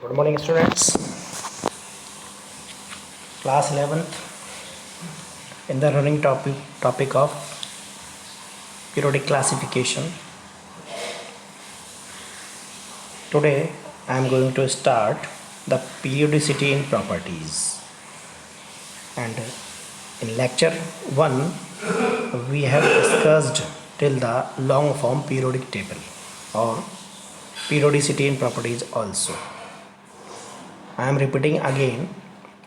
Good morning, students. Class 11th in the running topic of periodic classification. Today I am going to start the periodicity in properties. And in lecture 1 we have discussed till the long form periodic table or periodicity in properties also. I am repeating again,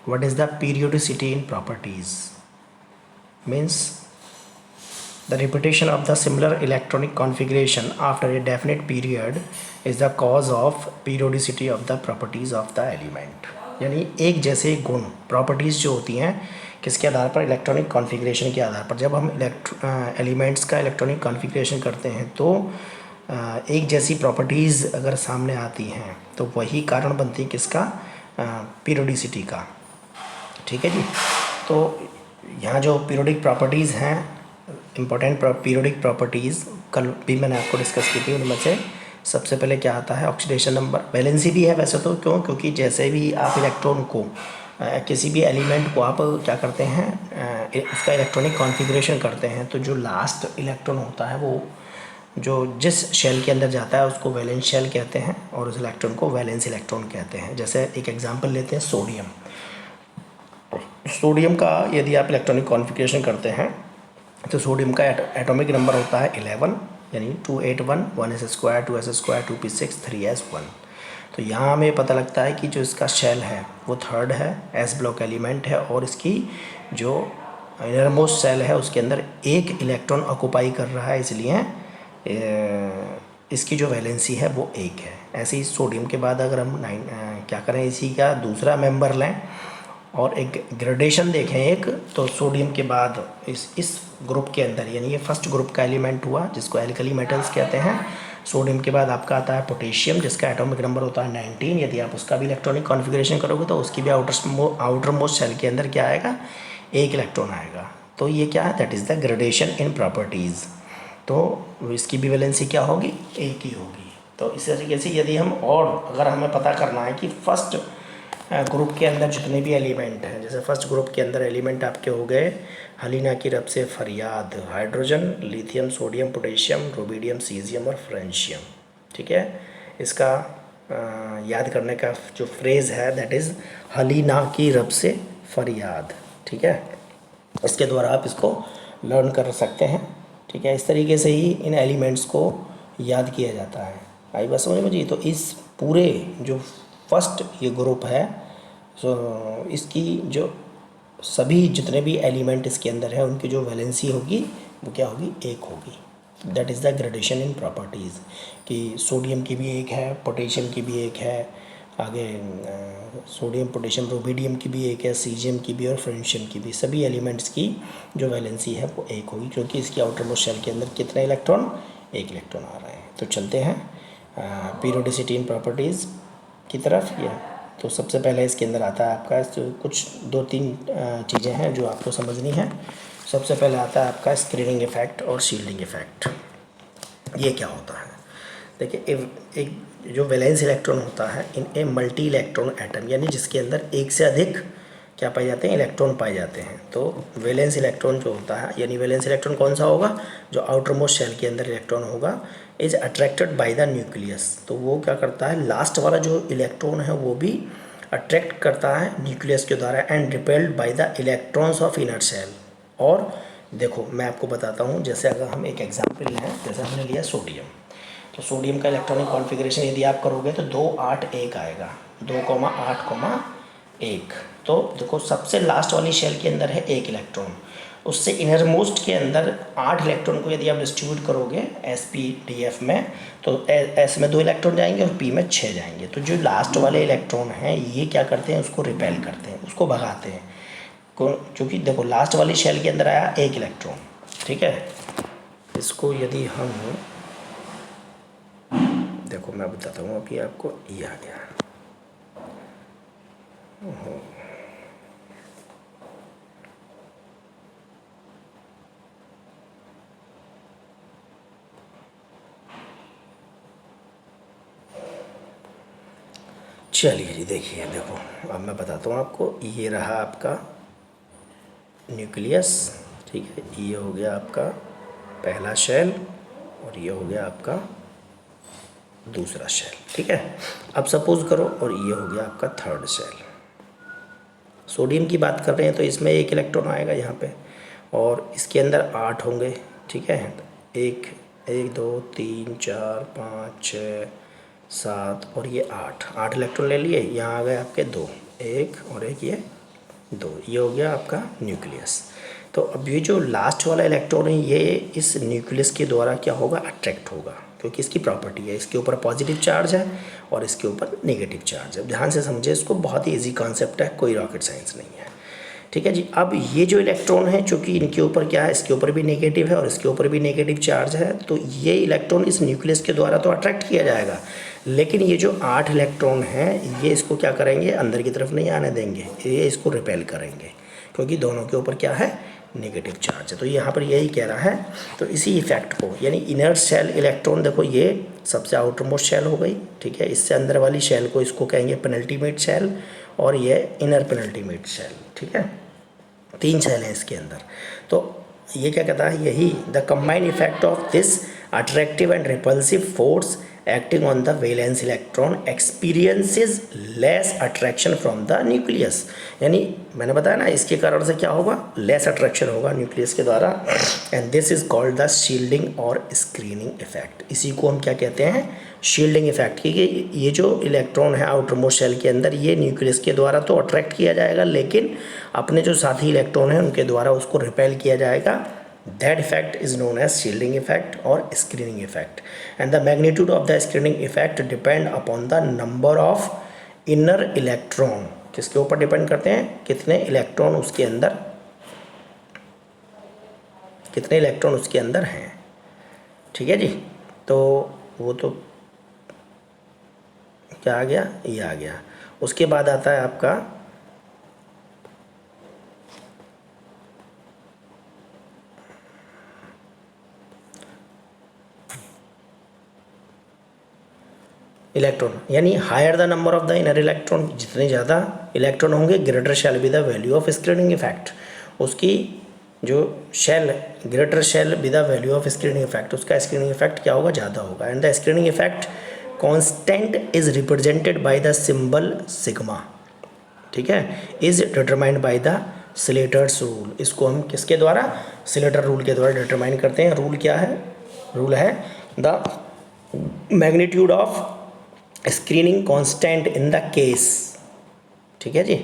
what is the periodicity in properties? Means the repetition of the similar electronic configuration after a definite period is the cause of periodicity of the properties of the element. यानी एक जैसे गुण properties जो होती हैं किसके आधार पर, electronic configuration के आधार पर। जब हम एलिमेंट्स का इलेक्ट्रॉनिक कॉन्फ़िगरेशन करते हैं तो एक जैसी प्रॉपर्टीज़ अगर सामने आती हैं तो वही कारण बनती है किसका, पीरियोडिसिटी का। ठीक है जी। तो यहाँ जो पीरियोडिक प्रॉपर्टीज़ हैं, इम्पोर्टेंट पीरियोडिक प्रॉपर्टीज़ कल भी मैंने आपको डिस्कस की थी। उनमें से सबसे पहले क्या आता है, ऑक्सीडेशन नंबर। वैलेंसी भी है वैसे तो, क्योंकि जैसे भी आप इलेक्ट्रॉन को किसी भी एलिमेंट को आप क्या करते हैं, उसका इलेक्ट्रॉनिक कॉन्फ़िगरेशन करते हैं, तो जो लास्ट इलेक्ट्रॉन होता है वो जो जिस शेल के अंदर जाता है उसको वैलेंस शेल कहते हैं और उस इलेक्ट्रॉन को वैलेंस इलेक्ट्रॉन कहते हैं। जैसे एक एग्जांपल लेते हैं सोडियम। सोडियम का यदि आप इलेक्ट्रॉनिक कॉन्फ़िगरेशन करते हैं तो सोडियम का एटॉमिक नंबर होता है 11, यानी 281, 1s², 2s², 2p6, 3s1। तो यहाँ हमें पता लगता है कि जो इसका शेल है वो थर्ड है, एस ब्लॉक एलिमेंट है, और इसकी जो इनरमोस्ट सेल है उसके अंदर एक इलेक्ट्रॉन ऑक्यूपाई कर रहा है, इसलिए इसकी जो वैलेंसी है वो एक है। ऐसे ही सोडियम के बाद अगर हम क्या करें, इसी का दूसरा मेंबर लें और एक ग्रेडेशन देखें एक, तो सोडियम के बाद इस ग्रुप के अंदर, यानी ये फर्स्ट ग्रुप का एलिमेंट हुआ जिसको एल्कली मेटल्स कहते हैं। सोडियम के बाद आपका आता है पोटेशियम जिसका एटॉमिक नंबर होता है 19। यदि आप उसका भी इलेक्ट्रॉनिक कॉन्फ़िगरेशन करोगे तो उसकी भी आउटर मोस्ट सेल के अंदर क्या आएगा, एक इलेक्ट्रॉन आएगा। तो ये क्या है, that is the gradation in properties. तो इसकी भी वैलेंसी क्या होगी, एक ही होगी। तो इस तरीके से यदि हम, और अगर हमें पता करना है कि फर्स्ट ग्रुप के अंदर जितने भी एलिमेंट हैं, जैसे फर्स्ट ग्रुप के अंदर एलिमेंट आपके हो गए हलीना की रब से फरियाद, hydrogen, lithium, sodium, potassium, rubidium, caesium और फ्रेंशियम। ठीक है, इसका याद करने का जो फ्रेज़ है दैट इज़ हलीना की रब से फरियाद। ठीक है, इसके द्वारा आप इसको लर्न कर सकते हैं। ठीक है, इस तरीके से ही इन एलिमेंट्स को याद किया जाता है। आई बात समझ में जी। तो इस पूरे जो फर्स्ट ये ग्रुप है, सो इसकी जो सभी जितने भी एलिमेंट इसके अंदर है उनकी जो वैलेंसी होगी वो क्या होगी, एक होगी। That is the gradation in properties, कि सोडियम की भी एक है, पोटेशियम की भी एक है, आगे सोडियम, पोटेशियम, रुबिडियम की भी एक है, सीजियम की भी और फ्रेंशियम की भी। सभी एलिमेंट्स की जो वैलेंसी है वो एक होगी, क्योंकि इसकी आउटर मोस्ट शेल के अंदर कितने इलेक्ट्रॉन, एक इलेक्ट्रॉन आ रहे हैं। तो चलते हैं पीरियोडिसिटी इन प्रॉपर्टीज़ की तरफ। ये तो सबसे पहले इसके अंदर आता है आपका तो कुछ 2-3 चीज़ें हैं जो आपको समझनी है। सबसे पहले आता है आपका स्क्रीनिंग इफेक्ट और शील्डिंग इफेक्ट। ये क्या होता है, देखिए एक जो वैलेंस इलेक्ट्रॉन होता है इन ए मल्टी इलेक्ट्रॉन एटम, यानी जिसके अंदर एक से अधिक क्या पाए जाते हैं, इलेक्ट्रॉन पाए जाते हैं। तो वैलेंस इलेक्ट्रॉन जो होता है, यानी वैलेंस इलेक्ट्रॉन कौन सा होगा, जो आउटर मोस्ट शेल के अंदर इलेक्ट्रॉन होगा, is attracted by the nucleus. तो वो क्या करता है, लास्ट वाला जो इलेक्ट्रॉन है वो भी अट्रैक्ट करता है न्यूक्लियस के द्वारा, and repelled by the electrons of inner shell. और देखो मैं आपको बताता हूँ, जैसे अगर हम एक एग्जाम्पल लें, जैसे हमने लिया सोडियम, तो सोडियम का इलेक्ट्रॉनिक कॉन्फ़िगरेशन यदि आप करोगे तो 281 आएगा, 2,8,1। तो देखो सबसे लास्ट वाली शेल के अंदर है एक इलेक्ट्रॉन, उससे इनर मोस्ट के अंदर 8 इलेक्ट्रॉन को यदि आप डिस्ट्रीब्यूट करोगे sp-df में, तो s में 2 इलेक्ट्रॉन जाएंगे और p में 6 जाएंगे। तो जो लास्ट वाले इलेक्ट्रॉन हैं ये क्या करते हैं, उसको रिपेल करते हैं, उसको भगाते हैं, क्योंकि देखो लास्ट वाली शेल के अंदर आया एक इलेक्ट्रॉन। ठीक है, इसको यदि हम देखो मैं बताता हूँ अभी आपको, ये आ गया। चलिए जी, देखिए देखो, अब मैं बताता हूँ आपको। ये रहा आपका न्यूक्लियस, ठीक है, ये हो गया आपका पहला शेल और ये हो गया आपका दूसरा शेल, ठीक है। अब सपोज करो और ये हो गया आपका थर्ड शेल। सोडियम की बात कर रहे हैं तो इसमें एक इलेक्ट्रॉन आएगा यहाँ पे और इसके अंदर 8 होंगे, ठीक है। एक 2 3 4 5 6 7 और ये 8 इलेक्ट्रॉन ले लिए। यहाँ आ गए आपके 2, एक और एक ये 2, ये हो गया आपका न्यूक्लियस। तो अब ये जो लास्ट वाला इलेक्ट्रॉन है ये इस न्यूक्लियस के द्वारा क्या होगा, अट्रैक्ट होगा, क्योंकि इसकी प्रॉपर्टी है, इसके ऊपर पॉजिटिव चार्ज है और इसके ऊपर नेगेटिव चार्ज है। ध्यान से समझे इसको, बहुत ही इजी कॉन्सेप्ट है, कोई रॉकेट साइंस नहीं है, ठीक है जी। अब ये जो इलेक्ट्रॉन है, चूँकि इनके ऊपर क्या है, इसके ऊपर भी नेगेटिव है और इसके ऊपर भी नेगेटिव चार्ज है, तो ये इलेक्ट्रॉन इस न्यूक्लियस के द्वारा तो अट्रैक्ट किया जाएगा, लेकिन ये जो 8 इलेक्ट्रॉन हैं ये इसको क्या करेंगे, अंदर की तरफ नहीं आने देंगे, ये इसको रिपेल करेंगे, क्योंकि दोनों के ऊपर क्या है, नेगेटिव चार्ज है। तो यहाँ पर यही कह रहा है। तो इसी इफेक्ट को, यानी इनर्ट शेल इलेक्ट्रॉन, देखो ये सबसे आउटर मोस्ट शेल हो गई, ठीक है। इससे अंदर वाली शेल को इसको कहेंगे पेनल्टीमेट शेल और ये इनर पेनल्टीमेट शेल, ठीक है। 3 शेल हैं इसके अंदर। तो ये क्या कहता है, यही the combined effect of this attractive and repulsive force acting on the valence electron experiences less attraction from the nucleus. यानी मैंने बताया ना, इसके कारण से क्या होगा, लेस अट्रैक्शन होगा न्यूक्लियस के द्वारा, and this is called the shielding और स्क्रीनिंग इफेक्ट। इसी को हम क्या कहते हैं, शील्डिंग इफेक्ट। क्योंकि ये जो इलेक्ट्रॉन है आउटर मोस्ट शेल के अंदर, ये न्यूक्लियस के द्वारा तो अट्रैक्ट किया जाएगा, लेकिन अपने जो साथी इलेक्ट्रॉन हैं उनके द्वारा उसको रिपेल किया जाएगा। That effect is known as shielding effect or screening effect, and the magnitude of the screening effect depend upon the number of inner electron। किसके ऊपर डिपेंड करते हैं, कितने इलेक्ट्रॉन उसके अंदर, कितने इलेक्ट्रॉन उसके अंदर हैं, ठीक है जी। तो वो तो क्या आ गया, ये आ गया। उसके बाद आता है आपका इलेक्ट्रॉन, यानी higher the number of the inner electron, जितने ज़्यादा इलेक्ट्रॉन होंगे greater shell be the value of screening effect. उसकी जो shell, greater shell be the value of screening effect, उसका स्क्रीनिंग इफेक्ट क्या होगा, ज़्यादा होगा। And the screening effect constant is represented by the symbol sigma, ठीक है, is determined by the Slater's rule. इसको हम किसके द्वारा, स्लेटर रूल के द्वारा डिटरमाइन करते हैं। रूल क्या है, रूल है the magnitude of screening constant in the case, ठीक है जी,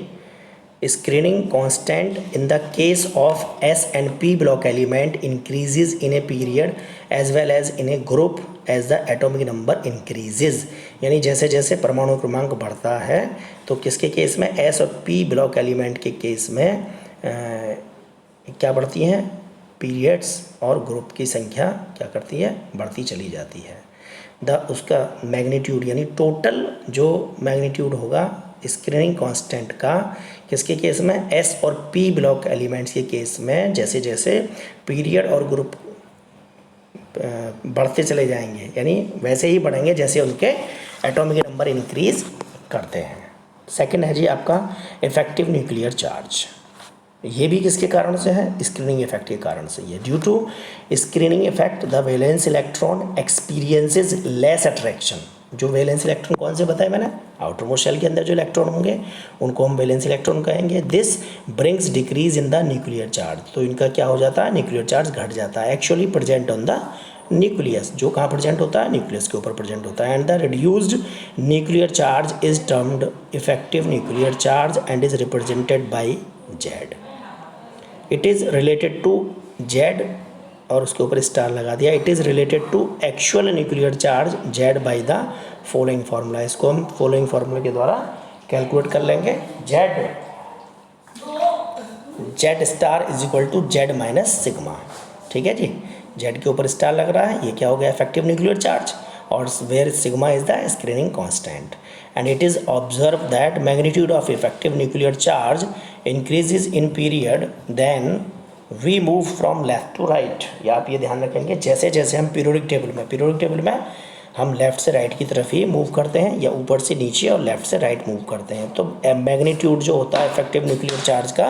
screening constant in the case of s and p block element increases in a period as well as in a group as the atomic number increases. यानी जैसे जैसे परमाणु क्रमांक बढ़ता है तो किसके केस में, एस और पी ब्लॉक एलिमेंट के केस में क्या बढ़ती हैं, पीरियड्स, और ग्रुप की संख्या क्या करती है, बढ़ती चली जाती है। उसका मैग्नीट्यूड, यानी टोटल जो मैग्नीट्यूड होगा स्क्रीनिंग कांस्टेंट का, किसके केस में, एस और पी ब्लॉक एलिमेंट्स के केस में, जैसे जैसे पीरियड और ग्रुप बढ़ते चले जाएंगे, यानी वैसे ही बढ़ेंगे जैसे उनके एटॉमिक नंबर इंक्रीज करते हैं। सेकंड है जी आपका इफेक्टिव न्यूक्लियर चार्ज। ये भी किसके कारण से है, स्क्रीनिंग इफेक्ट के कारण से। ये due to screening effect the valence electron experiences less attraction. जो वैलेंस इलेक्ट्रॉन कौन से बताए मैंने, आउटर मोस्ट शेल के अंदर जो इलेक्ट्रॉन होंगे उनको हम वैलेंस इलेक्ट्रॉन कहेंगे। This brings decrease in the nuclear charge. तो इनका क्या हो जाता है, न्यूक्लियर चार्ज घट जाता है, actually present on the nucleus. जो कहाँ प्रेजेंट होता है, न्यूक्लियस के ऊपर प्रेजेंट होता है। And the reduced nuclear charge is termed effective nuclear charge and is represented by Z. It is related to Z, और उसके ऊपर स्टार लगा दिया। It is related to actual nuclear charge Z by the following formula. इसको हम following formula के द्वारा calculate कर लेंगे। Z star is equal to Z minus sigma, ठीक है जी। जेड के ऊपर स्टार लग रहा है, ये क्या हो गया, इफेक्टिव न्यूक्लियर चार्ज, और where sigma is the screening constant. And it is observe that magnitude of effective nuclear charge increases in period then we move from left to right. या आप ये ध्यान रखेंगे, जैसे जैसे हम पीरियोडिक टेबल में हम लेफ़्ट से राइट की तरफ ही मूव करते हैं या ऊपर से नीचे और लेफ़्ट से राइट मूव करते हैं। तो मैग्नीट्यूड जो होता है इफेक्टिव न्यूक्लियर चार्ज का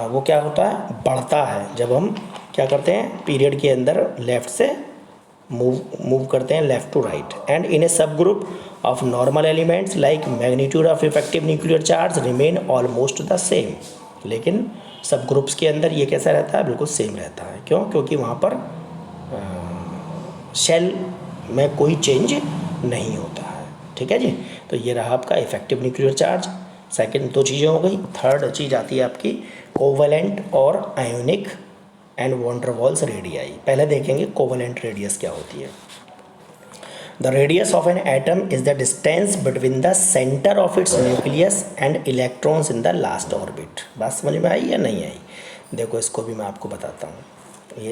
वो क्या होता है, बढ़ता है जब हम क्या करते हैं पीरियड के अंदर लेफ़्ट से मूव करते हैं left to right. And in a sub group of normal elements like magnitude of effective nuclear charge remain almost the same. लेकिन सब ग्रुप्स के अंदर ये कैसा रहता है, बिल्कुल सेम रहता है। क्यों? क्योंकि वहाँ पर शेल में कोई चेंज नहीं होता है। ठीक है जी। तो ये रहा आपका इफेक्टिव न्यूक्लियर चार्ज। सेकंड 2 चीज़ें हो गई। थर्ड चीज़ आती है आपकी कोवलेंट और ionic and van der Waals radii. पहले देखेंगे कोवलेंट रेडियस क्या होती है। The radius of an atom is the distance between the centre of its nucleus and electrons in the last orbit. बात समझ में आई या नहीं आई? देखो इसको भी मैं आपको बताता हूँ।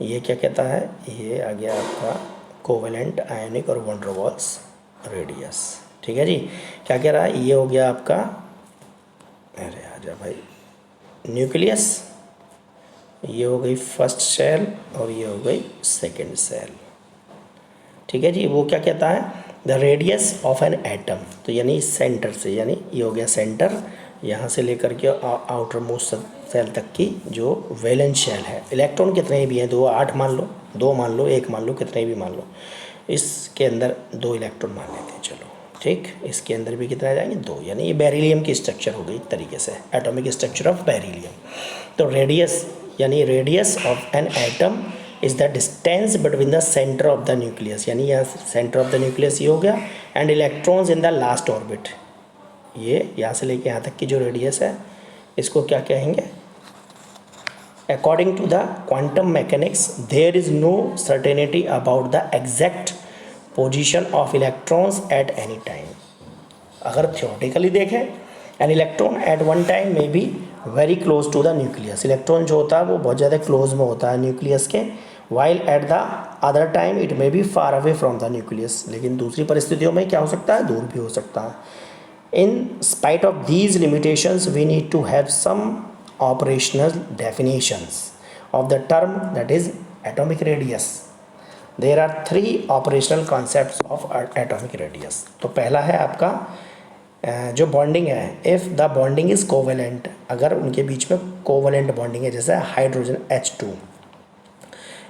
ये क्या कहता है, ये आ गया आपका कोवलेंट आयोनिक और वॉन डर वाल्स रेडियस। ठीक है जी। क्या कह रहा है, ये हो गया आपका, अरे आजा भाई, न्यूक्लियस, ये हो गई फर्स्ट सेल और ये हो गई सेकंड सेल। ठीक है जी। वो क्या कहता है, the radius of an atom, तो यानी सेंटर से, यानी ये हो गया सेंटर, यहाँ से लेकर के आउटर मोस्ट सेल तक की जो वैलेंस शेल है। इलेक्ट्रॉन कितने भी हैं, 2 8 मान लो, 2 मान लो, 1 मान लो, कितने भी मान लो। इसके अंदर 2 इलेक्ट्रॉन मान लेते हैं, चलो ठीक। इसके अंदर भी कितना आ जाएंगे, 2, यानी ये बेरिलियम की स्ट्रक्चर हो गई एक तरीके से, एटॉमिक स्ट्रक्चर ऑफ बेरिलियम। तो रेडियस यानी radius of an atom is the distance between the centre of the nucleus, यानी यहाँ सेंटर ऑफ द न्यूक्लियस ये हो गया, and electrons in the last orbit, ये यहाँ से लेके यहाँ तक की जो रेडियस है इसको क्या कहेंगे। According to the quantum mechanics there is no certainty about the exact position of electrons at any time. अगर थियोरेटिकली देखें, an electron at one time में be very close to the nucleus, electron जो होता है वो बहुत ज़्यादा close में होता है न्यूक्लियस के, while at the other time it may be far away from the nucleus. लेकिन दूसरी परिस्थितियों में क्या हो सकता है, दूर भी हो सकता है। In spite of these limitations we need to have some operational definitions of the term that is atomic radius. There are 3 operational concepts of atomic radius. तो पहला है आपका जो बॉन्डिंग है, if the bonding is covalent, अगर उनके बीच में covalent bonding है, जैसे हाइड्रोजन H2,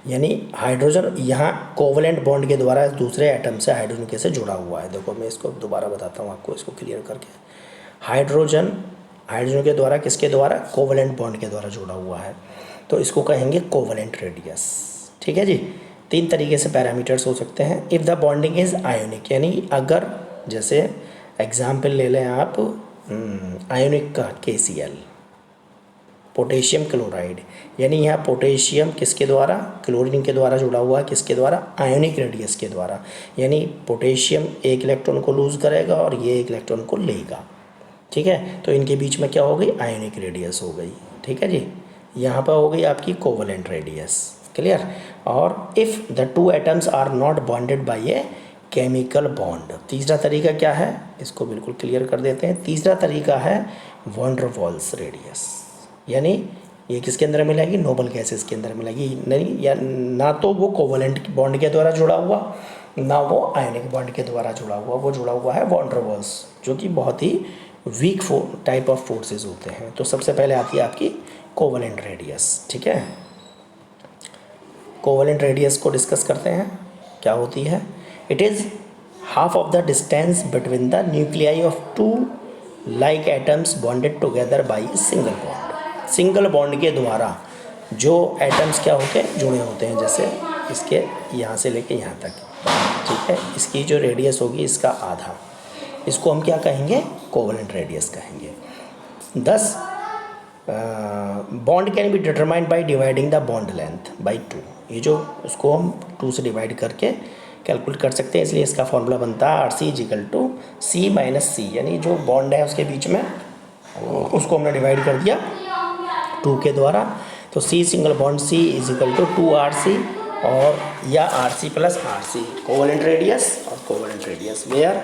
यानी हाइड्रोजन यहाँ कोवेलेंट बॉन्ड के द्वारा दूसरे एटम से हाइड्रोजन के से जुड़ा हुआ है। देखो मैं इसको दोबारा बताता हूँ आपको, इसको क्लियर करके। हाइड्रोजन के द्वारा, किसके द्वारा, कोवेलेंट बॉन्ड के द्वारा जुड़ा हुआ है, तो इसको कहेंगे कोवेलेंट रेडियस। ठीक है जी। 3 तरीके से पैरामीटर्स हो सकते हैं। If the bonding is ionic, यानी अगर जैसे एग्जाम्पल ले लें आप आयोनिक का KCl, पोटेशियम क्लोराइड, यानी यहाँ पोटेशियम किसके द्वारा, क्लोरीन के द्वारा जुड़ा हुआ है, किसके द्वारा, आयोनिक रेडियस के द्वारा, यानी पोटेशियम 1 इलेक्ट्रॉन को लूज़ करेगा और ये 1 इलेक्ट्रॉन को लेगा। ठीक है। तो इनके बीच में क्या हो गई, आयोनिक रेडियस हो गई। ठीक है जी। यहाँ पर हो गई आपकी कोवेलेंट रेडियस। क्लियर। और if the 2 atoms are not bonded by a chemical bond. तीसरा तरीका क्या है, इसको बिल्कुल क्लियर कर देते हैं। तीसरा तरीका है वॉन डर वाल्स रेडियस, यानी ये किसके अंदर मिलेगी, नोबल गैसेस के अंदर मिलेगी। नहीं, या ना तो वो कोवेलेंट बॉन्ड के द्वारा जुड़ा हुआ, ना वो आयनिक बॉन्ड के द्वारा जुड़ा हुआ, वो जुड़ा हुआ है वॉन डर वाल्स, जो कि बहुत ही वीक टाइप ऑफ फोर्सेस होते हैं। तो सबसे पहले आती है आपकी कोवेलेंट रेडियस। ठीक है। कोवेलेंट रेडियस को डिस्कस करते हैं, क्या होती है। It is half of the distance between the nuclei of 2 like atoms bonded together by single bond. Single bond के द्वारा जो एटम्स क्या होते हैं, जुड़े होते हैं, जैसे इसके यहाँ से लेके यहाँ तक। ठीक है। इसकी जो रेडियस होगी इसका आधा, इसको हम क्या कहेंगे, कोवेलेंट रेडियस कहेंगे। दस bond can be determined by dividing the bond length by 2। ये जो उसको हम 2 से डिवाइड करके कैलकुलेट कर सकते हैं, इसलिए इसका फॉर्मूला बनता है RC = C - C, यानी जो बॉन्ड है उसके बीच में उसको हमने डिवाइड कर दिया 2 के द्वारा। तो C single bond C = 2RC, और या RC + RC कोवेलेंट रेडियस और covalent radius, where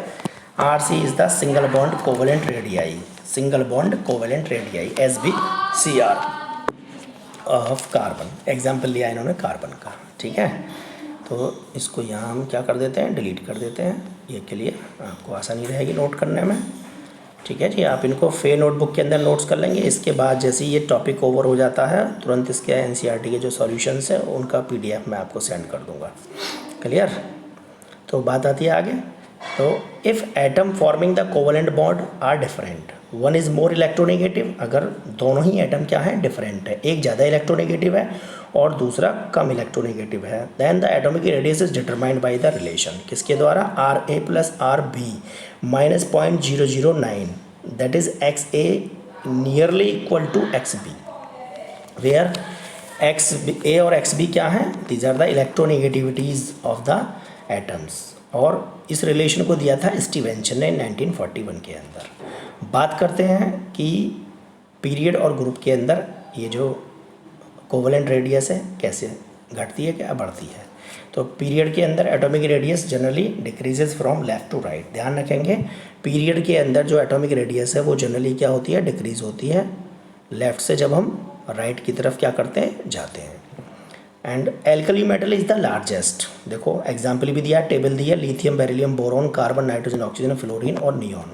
RC is the single bond covalent radii, single bond covalent radii SbCr of carbon. Example लिया इन्होंने कार्बन का। ठीक है। तो इसको यहाँ हम क्या कर देते हैं, डिलीट कर देते हैं, ये क्लियर, आपको आसानी रहेगी नोट करने में। ठीक है जी, आप इनको फे नोटबुक के अंदर नोट्स कर लेंगे। इसके बाद जैसे ये टॉपिक ओवर हो जाता है तुरंत इसके एनसीईआरटी के जो सॉल्यूशंस है उनका पीडीएफ मैं आपको सेंड कर दूंगा। क्लियर। तो बात आती है आगे। तो if atom forming the covalent bond are different, one is more electronegative, अगर दोनों ही एटम क्या है, डिफरेंट है, एक ज़्यादा इलेक्ट्रोनेगेटिव है और दूसरा कम इलेक्ट्रोनेगेटिव है, then the atomic radius is determined by the relation, किसके द्वारा, R A plus R B minus 0.009, that is X A nearly equal to X B, where X A और एक्स बी क्या है, these are the electronegativities of the atoms. और इस relation को दिया था स्टीवेंसन ने 1941 के अंदर। बात करते हैं कि पीरियड और ग्रुप के अंदर ये जो कोवेलेंट रेडियस है कैसे घटती है, क्या बढ़ती है। तो पीरियड के अंदर atomic radius generally decreases from left to right. ध्यान रखेंगे, पीरियड के अंदर जो एटॉमिक रेडियस है वो जनरली क्या होती है, डिक्रीज होती है लेफ़्ट से जब हम राइट की तरफ क्या करते हैं, जाते हैं। And alkali metal is the largest, देखो एग्जाम्पल भी दिया, टेबल दी है, lithium, beryllium, boron, carbon, nitrogen, oxygen, fluorine और नियॉन।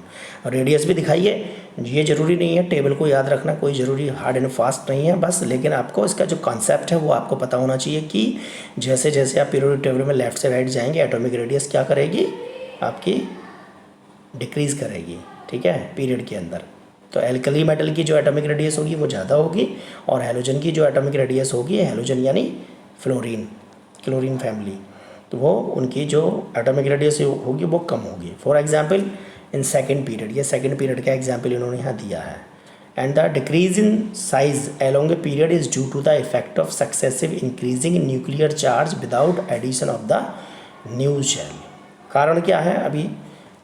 रेडियस भी दिखाइए, ये जरूरी नहीं है टेबल को याद रखना, कोई ज़रूरी हार्ड एंड फास्ट नहीं है बस, लेकिन आपको इसका जो कॉन्सेप्ट है वो आपको पता होना चाहिए कि जैसे जैसे आप पीरियोडिक टेबल में लेफ्ट से राइट जाएंगे एटॉमिक रेडियस क्या करेगी, आपकी डिक्रीज़ करेगी। ठीक है, पीरियड के अंदर। तो एल्कली मेटल की जो एटॉमिक रेडियस होगी वो ज़्यादा होगी और हैलोजन की जो एटॉमिक रेडियस होगी, हैलोजन यानी फ्लोरीन, क्लोरीन फैमिली, तो वो उनकी जो एटॉमिक रेडियस होगी वो कम होगी। For example in second period, ये सेकंड पीरियड का एग्जांपल इन्होंने यहाँ दिया है। And the decrease in size along a period is due to the effect of successive increasing in nuclear charge without addition of the new shell. कारण क्या है, अभी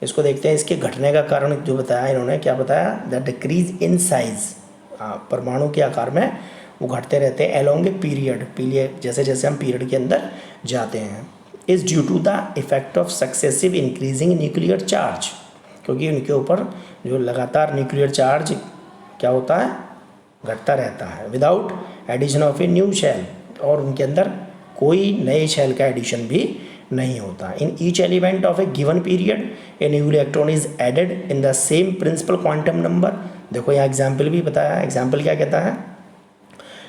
इसको देखते हैं। इसके घटने का कारण जो बताया इन्होंने, क्या बताया, द डिक्रीज इन साइज, परमाणु के आकार में वो घटते रहते हैं अलोंग ए पीरियड, जैसे जैसे हम पीरियड के अंदर जाते हैं, is due to the effect of successive increasing nuclear charge, क्योंकि उनके ऊपर जो लगातार न्यूक्लियर चार्ज क्या होता है, घटता रहता है, without addition of a new shell, और उनके अंदर कोई नए शेल का एडिशन भी नहीं होता। In each element of a given period a new electron is added in the same principal quantum number. देखो यहाँ एग्जाम्पल भी बताया, एग्जाम्पल क्या कहता है,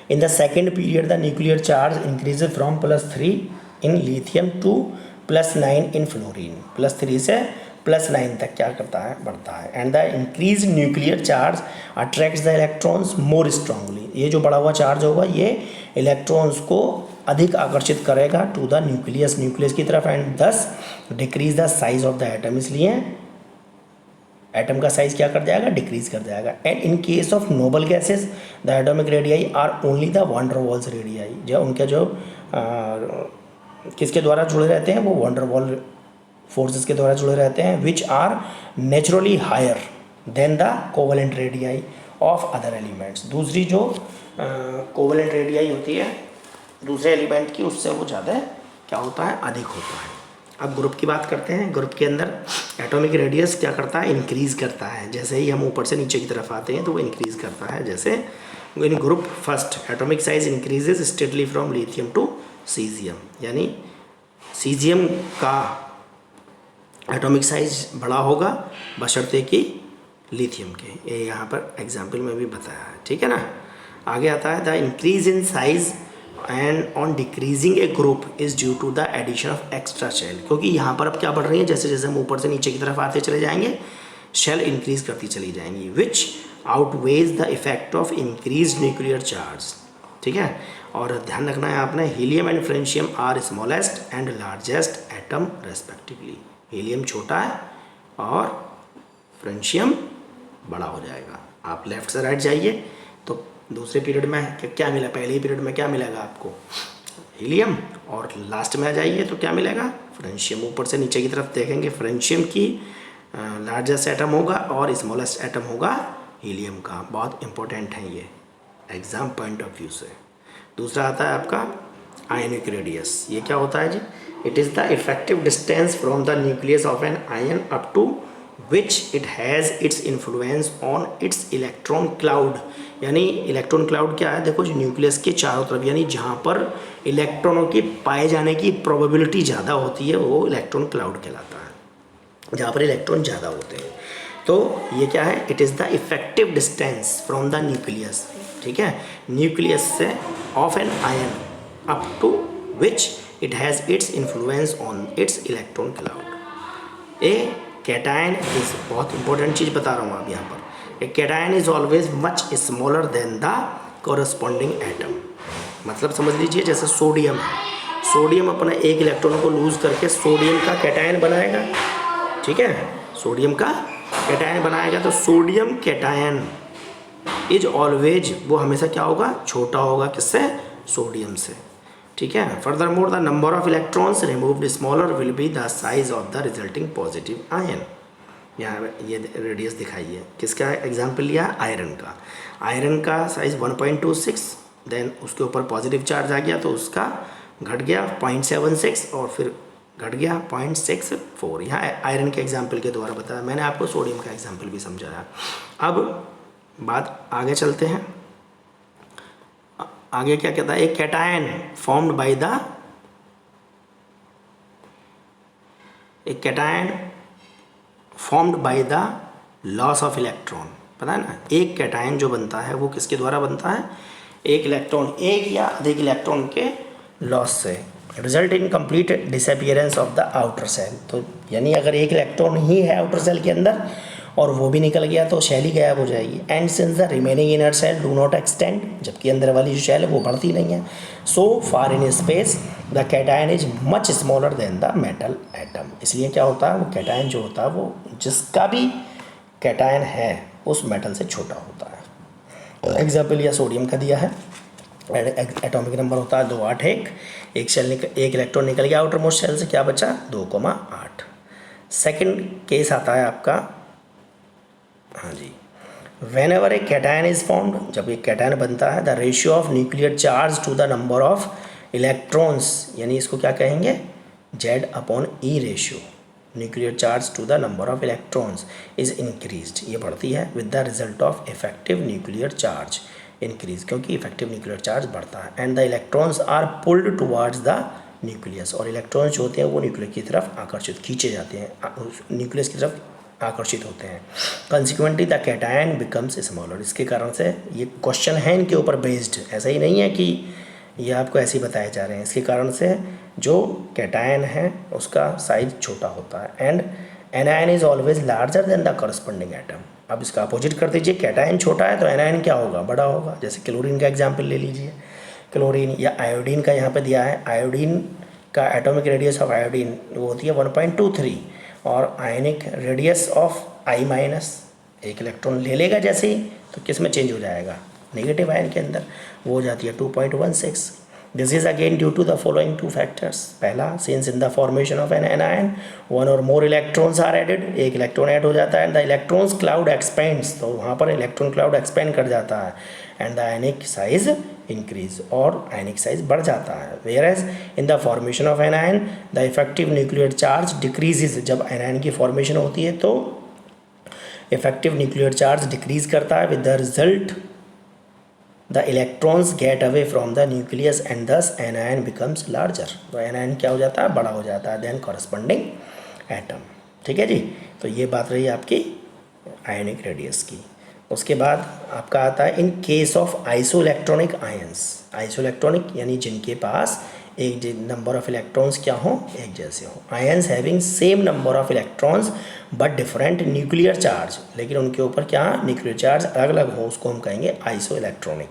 in the second period the nuclear charge increases from +3 in lithium to +9 in fluorine, +3 से +9 तक क्या करता है, बढ़ता है। And the increase nuclear charge attracts the electrons more strongly, ये जो बढ़ा हुआ चार्ज होगा ये इलेक्ट्रॉन्स को अधिक आकर्षित करेगा टू द न्यूक्लियस की तरफ, and this decrease the size of the atom, इसलिए एटम का साइज क्या कर जाएगा, डिक्रीज कर जाएगा। And in case of noble gases the atomic radii are only the van der Waals radii, जो उनके जो किसके द्वारा जुड़े रहते हैं, वो वैन डर वाल फोर्सेस के द्वारा जुड़े रहते हैं, which are naturally higher than the covalent radii of other elements. दूसरी जो कोवेलेंट रेडियाई होती है दूसरे एलिमेंट की, उससे वो ज़्यादा क्या होता है, अधिक होता है। अब ग्रुप की बात करते हैं। ग्रुप के अंदर एटॉमिक रेडियस क्या करता है, इंक्रीज़ करता है। जैसे ही हम ऊपर से नीचे की तरफ आते हैं तो वो इंक्रीज़ करता है। जैसे in group first atomic size increases steadily from lithium to caesium, यानी सीजियम का एटॉमिक साइज बड़ा होगा बशर्ते कि लिथियम के, ये यहाँ पर एग्जाम्पल में भी बताया है। ठीक है ना। आगे आता है the increase in size and on decreasing a group is due to the addition of extra shell, क्योंकि यहाँ पर अब क्या बढ़ रही है, जैसे जैसे हम ऊपर से नीचे की तरफ आते चले जाएंगे शेल इंक्रीज करती चली जाएंगी, which outweighs the effect of increase nuclear charge. ठीक है। और ध्यान रखना है आपने, helium and francium are smallest and largest atom respectively. Helium छोटा है और फ्रेंशियम बड़ा हो जाएगा। आप लेफ्ट से राइट जाइए तो दूसरे पीरियड में क्या मिला, पहले ही पीरियड में क्या मिलेगा आपको, हीलियम, और लास्ट में आ जाइए तो क्या मिलेगा, फ्रेंशियम। ऊपर से नीचे की तरफ देखेंगे फ्रेंशियम की लार्जेस्ट एटम होगा और स्मॉलेस्ट एटम होगा हीलियम का। बहुत इंपॉर्टेंट है ये एग्जाम पॉइंट ऑफ व्यू से। दूसरा आता है आपका आयनिक रेडियस। ये क्या होता है जी, it is the effective distance from the nucleus of an ion up to which it has its influence on its electron cloud. यानी इलेक्ट्रॉन क्लाउड क्या है, देखो जो न्यूक्लियस के चारों तरफ, यानी जहाँ पर इलेक्ट्रॉनों के पाए जाने की प्रोबेबिलिटी ज़्यादा होती है वो इलेक्ट्रॉन क्लाउड कहलाता है, जहाँ पर इलेक्ट्रॉन ज़्यादा होते हैं। तो ये क्या है, it is the effective distance from the nucleus, ठीक है, न्यूक्लियस से of an ion up to which it has its influence on its electron cloud. A cation is, बहुत इंपॉर्टेंट चीज़ बता रहा हूँ आप यहाँ पर, a cation is always much smaller than the corresponding atom. मतलब समझ लीजिए जैसे सोडियम है, सोडियम अपना एक इलेक्ट्रॉन को लूज करके सोडियम का कैटायन बनाएगा, ठीक है, सोडियम का कैटायन बनाएगा। तो सोडियम कैटायन इज ऑलवेज, वो हमेशा क्या होगा, छोटा होगा, किससे, सोडियम से, ठीक है। Further more the number of electrons removed smaller will be the size of the resulting positive ion. यहाँ ये रेडियस दिखाइए, किसका एग्जाम्पल लिया, आयरन का। आयरन का साइज 1.26, देन उसके ऊपर पॉजिटिव चार्ज आ गया तो उसका घट गया 0.76 और फिर घट गया 0.64। यहाँ आयरन के एग्जाम्पल के द्वारा बताया मैंने आपको, सोडियम का एग्जाम्पल भी समझाया। अब बात आगे चलते हैं, आगे क्या कहता है, एक कैटायन फॉर्म्ड बाय द, एक cation formed by the loss of electron, पता है ना, एक कैटायन जो बनता है वो किसके द्वारा बनता है, एक इलेक्ट्रॉन, एक या अधिक इलेक्ट्रॉन के लॉस से, result in complete disappearance of the outer shell. तो यानी अगर एक इलेक्ट्रॉन ही है आउटर सेल के अंदर और वो भी निकल गया तो शेल ही गायब हो जाएगी। And since the remaining inner shell do not extend, जबकि अंदर वाली जो शेल है वो बढ़ती नहीं है, so far in space the cation is much smaller than the metal atom. इसलिए क्या होता है, वो कैटायन जो होता है वो जिसका भी कैटायन है उस मेटल से छोटा होता है। एग्जाम्पल या सोडियम का दिया है, एटॉमिक नंबर होता है 281, एक इलेक्ट्रॉन निकल गया आउटर मोस्ट शेल से, क्या बचा 2,8। सेकेंड केस आता है आपका, हाँ जी, whenever a cation is formed, जब एक कैटायन बनता है, the ratio of nuclear charge to the number of electrons, यानी इसको क्या कहेंगे, Z/E ratio, nuclear charge to the number of electrons is increased, ये बढ़ती है, with the result of effective nuclear charge increase, क्योंकि इफेक्टिव न्यूक्लियर चार्ज बढ़ता है। And the electrons are pulled towards the nucleus, और इलेक्ट्रॉन्स जो होते हैं वो न्यूक्लियस की तरफ आकर्षित, खींचे जाते हैं, न्यूक्लियस की तरफ आकर्षित होते हैं। Consequently the cation becomes smaller, इसके कारण से, ये क्वेश्चन है इनके ऊपर बेस्ड, ऐसा ही नहीं है कि ये आपको ऐसे ही बताए जा रहे हैं, इसके कारण से जो कैटायन है उसका साइज छोटा होता है। And anion is always larger than the corresponding atom. अब इसका अपोजिट कर दीजिए, कैटायन छोटा है तो एनायन क्या होगा, बड़ा होगा। जैसे क्लोरीन का एग्जाम्पल ले लीजिए, क्लोरीन या आयोडीन का यहाँ पे दिया है, आयोडीन का एटॉमिक रेडियस ऑफ आयोडीन वो होती है 1.23 और ionic radius of I minus, एक इलेक्ट्रॉन ले लेगा जैसे ही तो किस में चेंज हो जाएगा, नेगेटिव आयन के अंदर, वो हो जाती है 2.16। This is again due to the following two factors. पहला, since in the formation of an anion one और मोर इलेक्ट्रॉन्स आर एडेड, एक इलेक्ट्रॉन ऐड हो जाता है, and the electrons cloud expands, तो वहाँ पर इलेक्ट्रॉन क्लाउड एक्सपेंड कर जाता है, and the ionic size increase, और आयनिक साइज बढ़ जाता है। Whereas in the formation of anion the effective nuclear charge decreases, जब एनायन की फॉर्मेशन होती है तो इफेक्टिव न्यूक्लियर चार्ज डिक्रीज करता है, with the result the electrons get away from the nucleus and दस एनायन बिकम्स लार्जर, तो anion क्या हो जाता है, बड़ा हो जाता है देन कॉरस्पॉन्डिंग एटम। ठीक है जी, तो ये बात रही आपकी आयनिक रेडियस की। उसके बाद आपका आता है इन case of isoelectronic ions, isoelectronic यानी जिनके पास एक नंबर ऑफ इलेक्ट्रॉन्स क्या हो, एक जैसे हो, ions having same number of electrons but different nuclear charge, लेकिन उनके ऊपर क्या न्यूक्लियर चार्ज अलग अलग हो, उसको हम कहेंगे isoelectronic.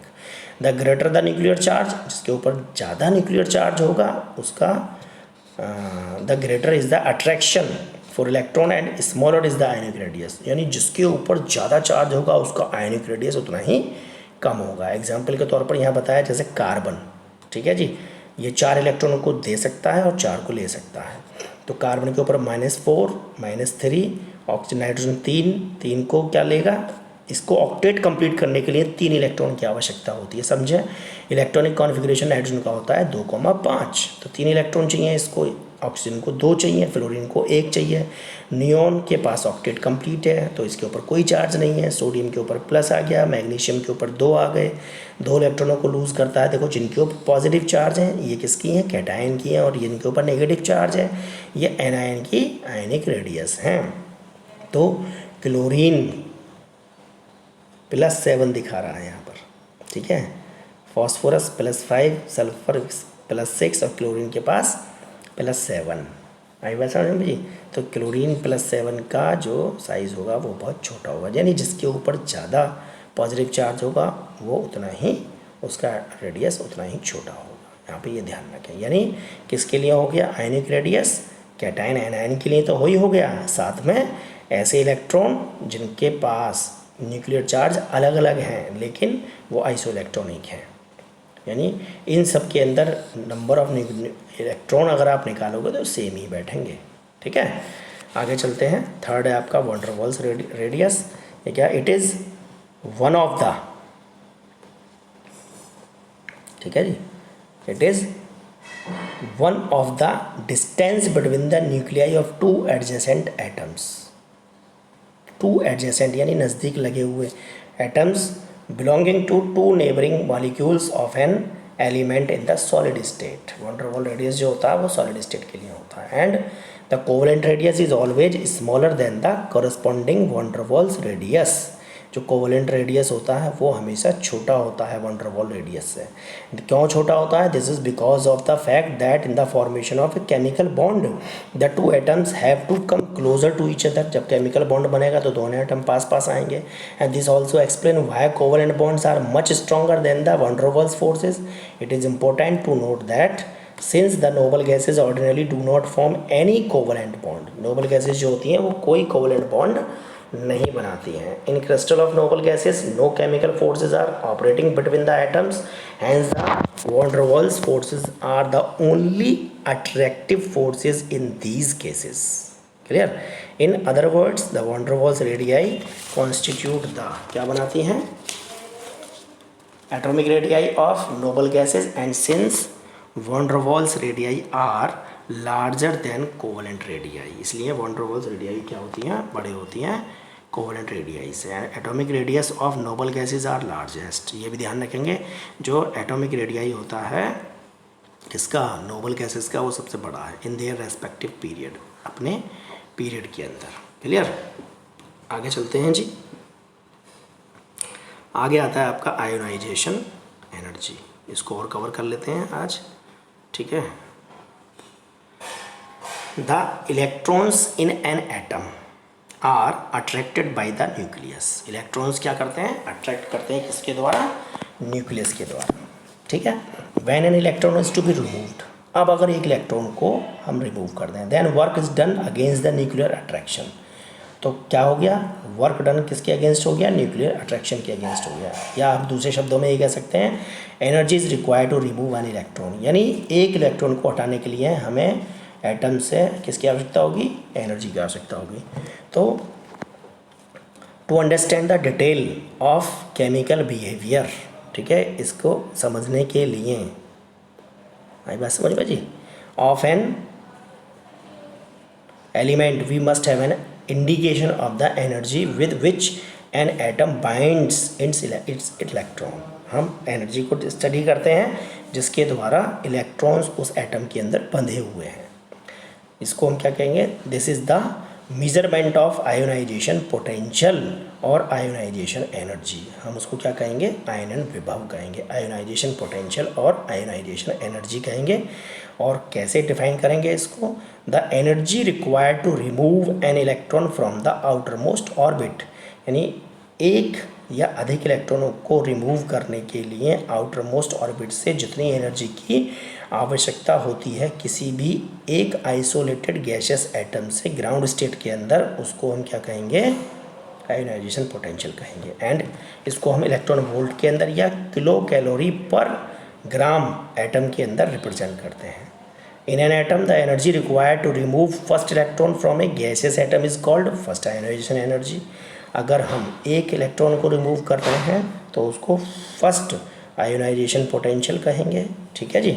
The greater the nuclear charge, जिसके ऊपर ज़्यादा न्यूक्लियर चार्ज होगा उसका the greater is the attraction for electron and smaller is the ionic radius, यानी जिसके ऊपर ज़्यादा चार्ज होगा उसका आयनिक रेडियस उतना ही कम होगा। एग्जाम्पल के तौर पर यहाँ बताया जैसे कार्बन, ठीक है जी, ये 4 इलेक्ट्रॉनों को दे सकता है और 4 को ले सकता है, तो कार्बन के ऊपर -4 -3, ऑक्सीजन नाइट्रोजन 3 को क्या लेगा, इसको ऑक्टेट कंप्लीट करने के लिए 3 इलेक्ट्रॉन की आवश्यकता होती है, समझे। इलेक्ट्रॉनिक कॉन्फ़िगरेशन नाइट्रोजन का होता है 2,5, तो 3 इलेक्ट्रॉन चाहिए इसको ऑक्सीजन को 2 चाहिए, फ्लोरीन को 1 चाहिए। नियॉन के पास ऑक्टेट कंप्लीट है तो इसके ऊपर कोई चार्ज नहीं है। सोडियम के ऊपर प्लस आ गया, मैग्नीशियम के ऊपर 2 आ गए, 2 इलेक्ट्रॉनों को लूज़ करता है। देखो जिनके ऊपर पॉजिटिव चार्ज हैं ये किसकी हैं, कैटायन की हैं, और जिनके ऊपर नेगेटिव चार्ज है ये एनायन की आयनिक रेडियस हैं। तो क्लोरीन +7 दिखा रहा है यहाँ पर, ठीक है। फॉस्फोरस +5, सल्फर +6 और क्लोरीन के पास +7। आई बात समझ में जी। तो क्लोरीन +7 का जो साइज़ होगा वो बहुत छोटा होगा, यानी जिसके ऊपर ज़्यादा पॉजिटिव चार्ज होगा वो उतना ही उसका रेडियस उतना ही छोटा होगा। यहाँ पे ये ध्यान रखें। यानी किसके लिए हो गया आयनिक रेडियस, कैटायन एनायन के लिए तो हो गया, साथ में ऐसे इलेक्ट्रॉन जिनके पास न्यूक्लियर चार्ज अलग अलग हैं लेकिन वो आइसोइलेक्ट्रॉनिक हैं, यानी इन सब के अंदर नंबर ऑफ इलेक्ट्रॉन अगर आप निकालोगे तो सेम ही बैठेंगे, ठीक है। आगे चलते हैं। थर्ड है आपका वॉन डेर वाल्स रेडियस। ये क्या, it is one of the, ठीक है जी, it is one of the distance between the nuclei of 2 adjacent atoms. 2 adjacent यानी नज़दीक लगे हुए atoms belonging to 2 neighboring molecules of an element in the solid state। Van der Waals radius जो होता है वो सॉलिड स्टेट के लिए होता है। And the covalent radius is always smaller than the corresponding van der Waals radius. जो covalent radius होता है वो हमेशा छोटा होता है वॉन डेर वाल रेडियस से। क्यों छोटा होता है, this is because of the fact that in the formation of a chemical bond the 2 atoms have to come closer to each other. जब केमिकल बॉन्ड बनेगा तो दोनों एटम पास पास आएंगे। And this also explain why covalent bonds are much stronger than the van der Waals forces. It is important to note that since the noble gases ordinarily do not form any covalent bond. Noble gases जो होती हैं वो कोई covalent bond नहीं बनाती हैं। In crystal of noble gases no chemical forces are operating between the atoms, hence the van der Waals forces are the only attractive forces in these cases. Clear. In other words the van der Waals radii constitute the, क्या बनाती हैं, atomic radii of noble gases. And since van der Waals radii are larger than covalent radii, इसलिए van der Waals radii क्या होती हैं, बड़े होती हैं कोवेलेंट रेडियाई से। Atomic radius of noble gases are largest. ये भी ध्यान रखेंगे, जो एटॉमिक रेडियाई होता है किसका, नोबल गैसेज का, वो सबसे बड़ा है इन देयर रेस्पेक्टिव पीरियड, अपने पीरियड के अंदर। क्लियर। आगे चलते हैं जी। आगे आता है आपका आयोनाइजेशन एनर्जी। इसको और कवर कर लेते हैं आज, ठीक है। The electrons in an atom are attracted by the nucleus. Electrons क्या करते हैं, अट्रैक्ट करते हैं किसके द्वारा, न्यूक्लियस के द्वारा, ठीक है। When an electron is to be removed, अब अगर एक इलेक्ट्रॉन को हम रिमूव कर दें, then work is done against the nuclear attraction. तो क्या हो गया, वर्क डन किसके अगेंस्ट हो गया, न्यूक्लियर अट्रैक्शन के अगेंस्ट हो गया। या आप दूसरे शब्दों में ये कह सकते हैं, energy is required to remove an electron, यानी एक इलेक्ट्रॉन को हटाने के लिए हमें एटम से किसकी आवश्यकता होगी, एनर्जी की आवश्यकता होगी। तो to understand the detail of chemical behaviour, ठीक है, इसको समझने के लिए, आई बात समझ में जी, of an element we must have an indication of the energy with which an atom binds its electron. हम एनर्जी को स्टडी करते हैं जिसके द्वारा इलेक्ट्रॉन्स उस एटम के अंदर बंधे हुए हैं। इसको हम क्या कहेंगे, this is the measurement of ionisation potential और आयोनाइजेशन एनर्जी। हम उसको क्या कहेंगे, आयनन विभव कहेंगे, आयोनाइजेशन पोटेंशियल और आयोनाइजेशन एनर्जी कहेंगे। और कैसे डिफाइन करेंगे इसको, the energy required to remove an electron from the outermost orbit, यानी एक या अधिक इलेक्ट्रॉनों को रिमूव करने के लिए आउटर मोस्ट ऑर्बिट से जितनी एनर्जी की आवश्यकता होती है किसी भी एक आइसोलेटेड गैसियस एटम से ग्राउंड स्टेट के अंदर, उसको हम क्या कहेंगे, आयोनाइजेशन पोटेंशियल कहेंगे। एंड इसको हम इलेक्ट्रॉन वोल्ट के अंदर या किलो कैलोरी पर ग्राम एटम के अंदर रिप्रेजेंट करते हैं। In an atom the energy required to remove first electron from a gaseous atom is called first ionisation energy. अगर हम एक इलेक्ट्रॉन को रिमूव कर रहे हैं तो उसको फर्स्ट आयोनाइजेशन पोटेंशियल कहेंगे, ठीक है जी।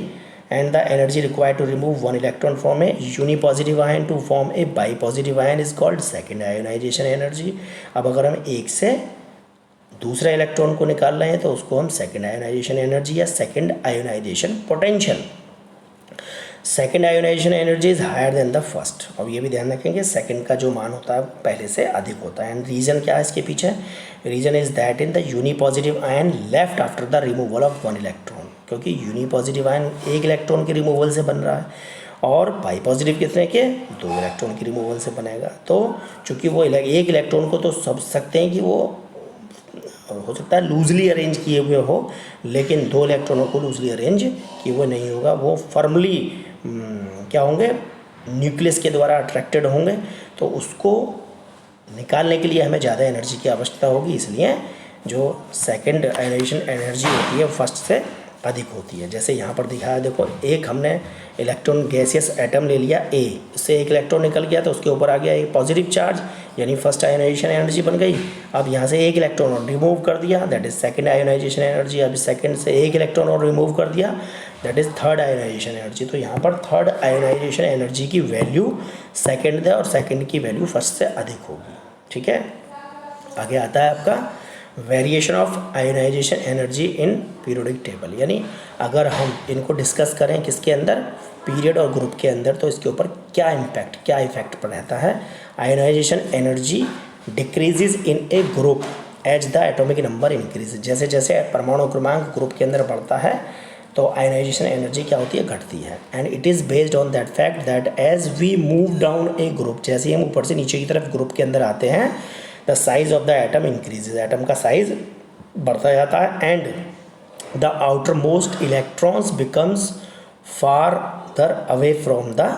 and the energy required to remove one electron from a unipositive ion to form a bipositive ion is called second ionization energy। अब अगर हम एक से दूसरा इलेक्ट्रॉन को निकाल रहे हैं तो उसको हम सेकेंड आयोनाइजेशन एनर्जी या second ionisation potential. Second ionisation energy is higher than the first. अब ये भी ध्यान रखेंगे सेकेंड का जो मान होता है पहले से अधिक होता है। एंड रीज़न क्या है इसके पीछे? Reason is that in the unipositive ion left after the removal of one electron, क्योंकि यूनिपॉजिटिव आयन एक इलेक्ट्रॉन के रिमूवल से बन रहा है और बाई पॉजिटिव कितने के? दो इलेक्ट्रॉन के रिमूवल से बनेगा। तो चूँकि वो एक इलेक्ट्रॉन को तो समझ सकते हैं कि वो हो सकता है लूजली अरेंज किए हुए हो, लेकिन दो इलेक्ट्रॉनों को लूजली अरेंज किए हुए नहीं होगा, वो फर्मली क्या होंगे? न्यूक्लियस के द्वारा अट्रैक्टेड होंगे। तो उसको निकालने के लिए हमें ज़्यादा एनर्जी की आवश्यकता होगी, इसलिए जो सेकंड आयोनाइजेशन एनर्जी होती है वो फर्स्ट से अधिक होती है। जैसे यहाँ पर दिखाया देखो, एक हमने इलेक्ट्रॉन गैसियस एटम ले लिया ए, इससे एक इलेक्ट्रॉन निकल गया तो उसके ऊपर आ गया एक पॉजिटिव चार्ज, यानी फर्स्ट आयोनाइजेशन एनर्जी बन गई। अब यहाँ से एक इलेक्ट्रॉन और रिमूव कर दिया, that is second ionisation energy. अब सेकंड से एक इलेक्ट्रॉन और रिमूव कर दिया, that is third ionization energy. तो यहाँ पर थर्ड आयोनाइजेशन एनर्जी की वैल्यू सेकंड है और सेकंड की वैल्यू फर्स्ट से अधिक होगी। ठीक है, आगे आता है आपका variation of ionisation energy in periodic table. यानी अगर हम इनको डिस्कस करें किसके अंदर? पीरियड और ग्रुप के अंदर, तो इसके ऊपर क्या इम्पैक्ट, क्या इफेक्ट पर रहता है? Ionisation energy decreases in a group as the atomic number increase. जैसे जैसे परमाणु क्रमांक ग्रुप के अंदर बढ़ता है तो आयोनाइजेशन एनर्जी क्या होती है? घटती है। And it is based on that fact that as we move down a group, जैसे हम ऊपर से नीचे की तरफ ग्रुप के अंदर आते हैं, the size of the atom increases, atom का साइज बढ़ता जाता है। And the outer most electrons becomes फारदर away from the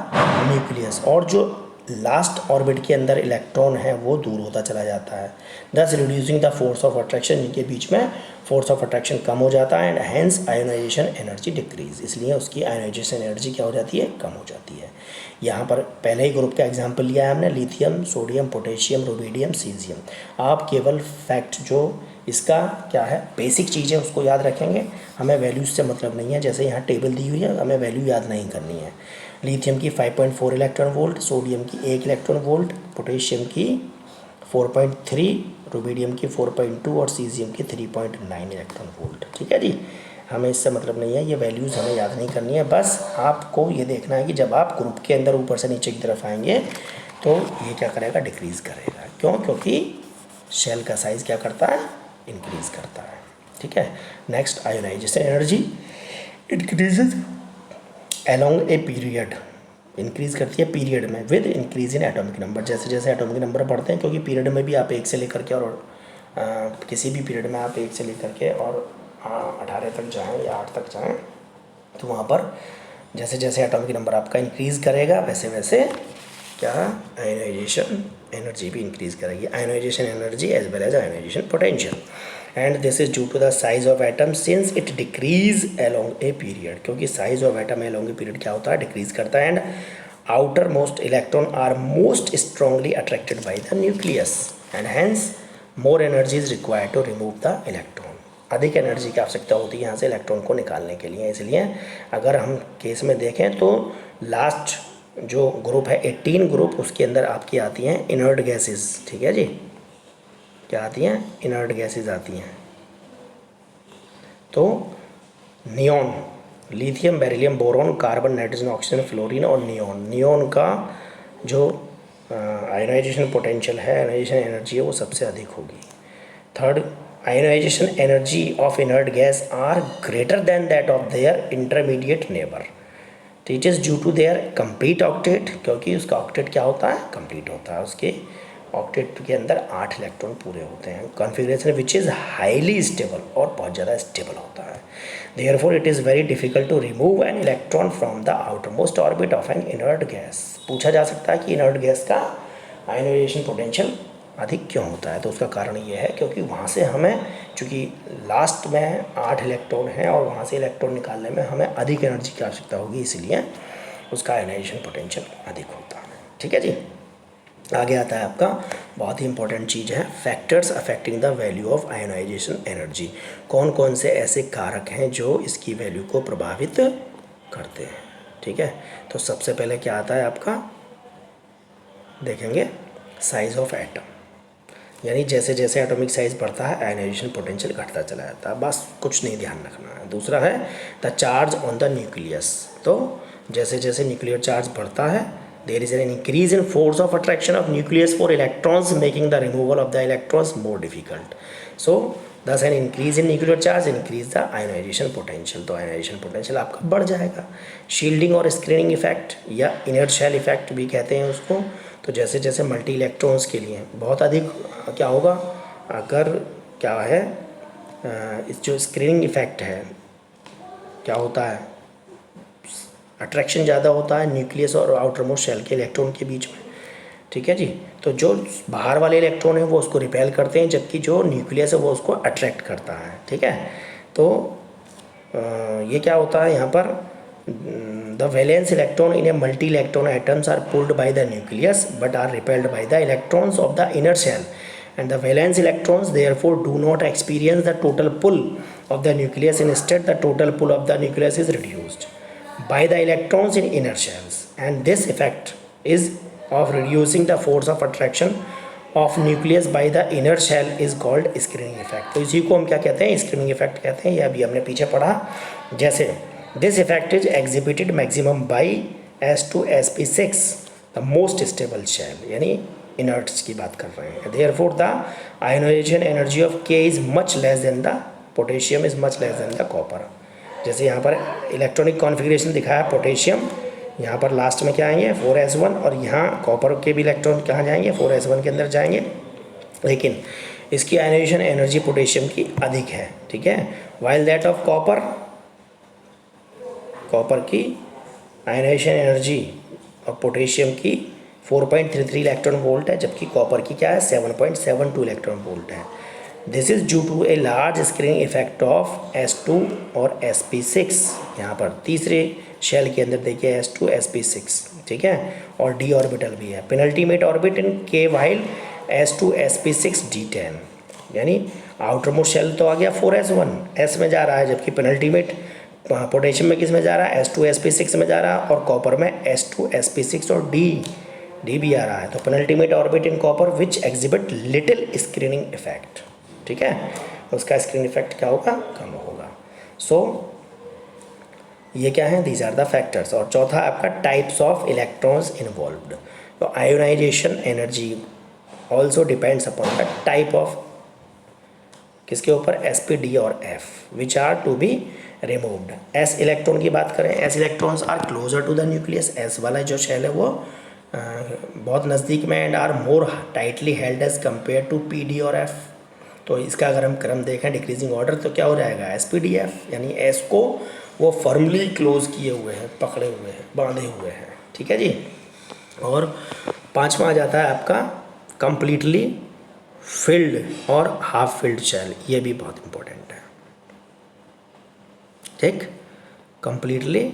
nucleus, और जो लास्ट ऑर्बिट के अंदर इलेक्ट्रॉन है वो दूर होता चला जाता है, दस reducing the force of attraction, इनके बीच में फोर्स ऑफ अट्रैक्शन कम हो जाता है। And hence ionisation energy decrease, इसलिए उसकी आयोनाइजेशन एनर्जी क्या हो जाती है? कम हो जाती है। यहाँ पर पहले ही ग्रुप का एग्जाम्पल लिया है हमने, lithium, sodium, potassium, rubidium, caesium. आप केवल फैक्ट जो इसका क्या है बेसिक चीज़ें उसको याद रखेंगे, हमें वैल्यूज से मतलब नहीं है। जैसे यहाँ टेबल दी हुई है, हमें वैल्यू याद नहीं करनी है। लिथियम की 5.4 इलेक्ट्रॉन वोल्ट, सोडियम की 1 इलेक्ट्रॉन वोल्ट, पोटेशियम की 4.3, रुबिडियम की 4.2 और सीजियम की 3.9 इलेक्ट्रॉन वोल्ट। ठीक है जी, हमें इससे मतलब नहीं है, ये वैल्यूज़ हमें याद नहीं करनी है। बस आपको ये देखना है कि जब आप ग्रुप के अंदर ऊपर से नीचे की तरफ आएंगे तो ये क्या करेगा? डिक्रीज़ करेगा। क्यों? क्योंकि शेल का साइज़ क्या करता है? इंक्रीज़ करता है। ठीक है, next ionisation energy increases along a period, increase करती है पीरियड में with increase in atomic number. जैसे जैसे एटॉमिक नंबर बढ़ते हैं, क्योंकि पीरियड में भी आप 1 से लेकर के और किसी भी पीरियड में आप 1 से लेकर के और 18 तक जाएँ या 8 तक जाएँ, तो वहाँ पर जैसे जैसे एटॉमिक नंबर आपका इंक्रीज़ करेगा वैसे वैसे क्या आयोनाइजेशन एनर्जी भी इंक्रीज़ करेगी। Ionisation energy as well as ionisation potential. And this is due to the size of atom since it decrease along a period, क्योंकि size of atom along a period क्या होता है? Decrease करता है। And outermost electron are most strongly attracted by the nucleus and hence more energy is required to remove the electron. अधिक energy की आवश्यकता होती है यहाँ से इलेक्ट्रॉन को निकालने के लिए। इसलिए अगर हम केस में देखें तो लास्ट जो ग्रुप है 18 ग्रुप, उसके अंदर आपकी आती हैं इनर्ट गैसेस। ठीक है जी, क्या आती हैं? इनर्ट गैसेस आती हैं। तो neon, lithium, beryllium, boron, carbon, nitrogen, oxygen, fluorine और नियॉन। नियॉन का जो आयोनाइजेशन पोटेंशियल है, आयोनाइजेशन एनर्जी है, वो सबसे अधिक होगी। Third, ionization energy of inert gas are greater than that of their intermediate neighbour. तो it is due to their complete octet, क्योंकि उसका ऑक्टेट क्या होता है? कंप्लीट होता है। उसके ऑक्टेट के अंदर 8 इलेक्ट्रॉन पूरे होते हैं। Configuration which is highly stable, और बहुत ज़्यादा स्टेबल होता है। Therefore it is very difficult to remove an electron from the outermost orbit of an inert gas. पूछा जा सकता है कि इनर्ट गैस का आयोनाइजेशन पोटेंशियल अधिक क्यों होता है? तो उसका कारण ये है क्योंकि वहाँ से हमें, चूँकि लास्ट में 8 इलेक्ट्रॉन हैं और वहाँ से इलेक्ट्रॉन निकालने में हमें अधिक एनर्जी की आवश्यकता होगी, इसलिए उसका आयोनाइजेशन पोटेंशियल अधिक होता है। ठीक है जी, आगे आता है आपका बहुत ही इंपॉर्टेंट चीज़ है, factors affecting the value of ionisation energy. कौन कौन से ऐसे कारक हैं जो इसकी वैल्यू को प्रभावित करते हैं। ठीक है, तो सबसे पहले क्या आता है आपका, देखेंगे साइज ऑफ एटम, यानी जैसे जैसे एटॉमिक साइज बढ़ता है आयनाइजेशन पोटेंशियल घटता चला जाता है, बस कुछ नहीं ध्यान रखना है। दूसरा है the charge on the nucleus, तो जैसे जैसे न्यूक्लियर चार्ज बढ़ता है there is an increase in force of attraction of nucleus for electrons making the removal of the electrons more difficult. So thus an increase in nuclear charge increase the ionization potential, तो ionization potential आपका बढ़ जाएगा। Shielding और screening effect या inert shell effect भी कहते हैं उसको, तो जैसे जैसे मल्टी इलेक्ट्रॉन्स के लिए बहुत अधिक क्या होगा, अगर क्या है इस जो स्क्रीनिंग इफेक्ट है क्या होता है, अट्रैक्शन ज़्यादा होता है न्यूक्लियस और आउटर मोस्ट शेल के इलेक्ट्रॉन के बीच में। ठीक है जी, तो जो बाहर वाले इलेक्ट्रॉन है वो उसको रिपेल करते हैं, जबकि जो न्यूक्लियस है वो उसको अट्रैक्ट करता है। ठीक है, तो ये क्या होता है यहाँ पर, the valence electron in a multi electron atoms are pulled by the nucleus but are repelled by the electrons of the inner shell and the valence electrons therefore do not experience the total pull of the nucleus. Instead the total pull of the nucleus is reduced by the electrons in inner shells, and this effect is of reducing the force of attraction of nucleus by the inner shell is called screening effect। तो इसी को हम क्या कहते हैं, screening effect कहते हैं। ये अभी हमने पीछे पढ़ा, जैसे this effect is exhibited maximum by S2sp6 the most stable shell, यानी इनर्ट्स की बात कर रहे हैं। Therefore the ionization energy of K is much less than the potassium is much less than the copper. जैसे यहाँ पर इलेक्ट्रॉनिक कॉन्फ़िगरेशन दिखाया पोटेशियम, यहाँ पर लास्ट में क्या आएंगे 4s1, और यहाँ कॉपर के भी इलेक्ट्रॉन कहाँ जाएंगे 4s1 के अंदर जाएंगे, लेकिन इसकी आयोनाइजेशन एनर्जी पोटेशियम की अधिक है। ठीक है, while that of copper, copper की आयोनाइजेशन एनर्जी और पोटेशियम की 4.33 इलेक्ट्रॉन वोल्ट है, जबकि कॉपर की क्या है 7.72 इलेक्ट्रॉन वोल्ट है। This is due to a large screening effect of S2 और sp6। यहाँ पर तीसरे शेल के अंदर देखिए S2 sp6, ठीक है, और d ऑर्बिटल भी है। Penultimate orbit in K while S2 sp6 d10, यानी आउटर मोस्ट शेल तो आ गया 4s1 s में जा रहा है, जबकि पेनल्टीमेट पोटेशियम में किस में जा रहा है S2 sp6 में जा रहा है, और कॉपर में S2 sp6 और डी भी आ रहा है। तो penultimate orbit in copper which exhibit little screening effect. ठीक है, उसका स्क्रीनिंग इफेक्ट क्या होगा, कम होगा। सो ये क्या है, दीज आर द फैक्टर्स। और चौथा आपका टाइप्स ऑफ इलेक्ट्रॉन्स इन्वॉल्व्ड। तो ionization energy also depends upon the type of, किसके ऊपर, sp, d और f which are to be removed. s electron की बात करें, s electrons are closer to the nucleus, s वाला जो शेल है वो बहुत नज़दीक में, and are more tightly held as compare to p, d और f। तो इसका अगर हम क्रम देखें डिक्रीजिंग ऑर्डर तो क्या हो जाएगा sp, d, f, यानी s को वो फर्मली क्लोज किए हुए हैं, पकड़े हुए हैं, बांधे हुए हैं। ठीक है जी, और पांचवा आ जाता है आपका कंप्लीटली फिल्ड और हाफ फिल्ड शेल, ये भी बहुत इंपॉर्टेंट है। ठीक, कंप्लीटली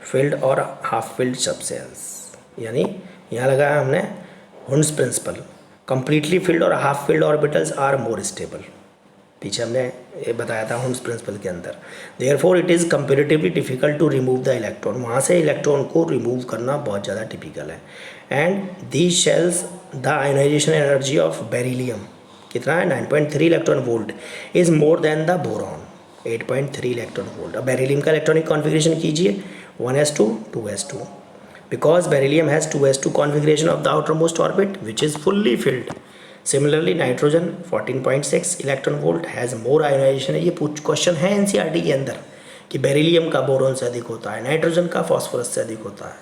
फिल्ड और हाफ फिल्ड सब सेल्स, यानी यहाँ लगाया हमने हुंड्स प्रिंसिपल, कंप्लीटली फिल्ड और half filled orbitals are more stable, पीछे हमने ये बताया था हुंड्स प्रिंसिपल के अंदर। Therefore it is comparatively difficult to remove the electron, वहाँ से इलेक्ट्रॉन को रिमूव करना बहुत ज़्यादा टिपिकल है। And these shells the ionization energy of beryllium कितना है 9.3 electron volt is more than the boron 8.3 electron volt. अब बेरिलियम का इलेक्ट्रॉनिक कॉन्फ़िगरेशन कीजिए 1s2 2s2, because beryllium has 2s2 configuration of the outermost orbit which is fully filled. Similarly nitrogen 14.6 electron volt has more ionization. ये question है NCERT के अंदर कि beryllium का boron से अधिक होता है, नाइट्रोजन का फॉस्फोरस से अधिक होता है,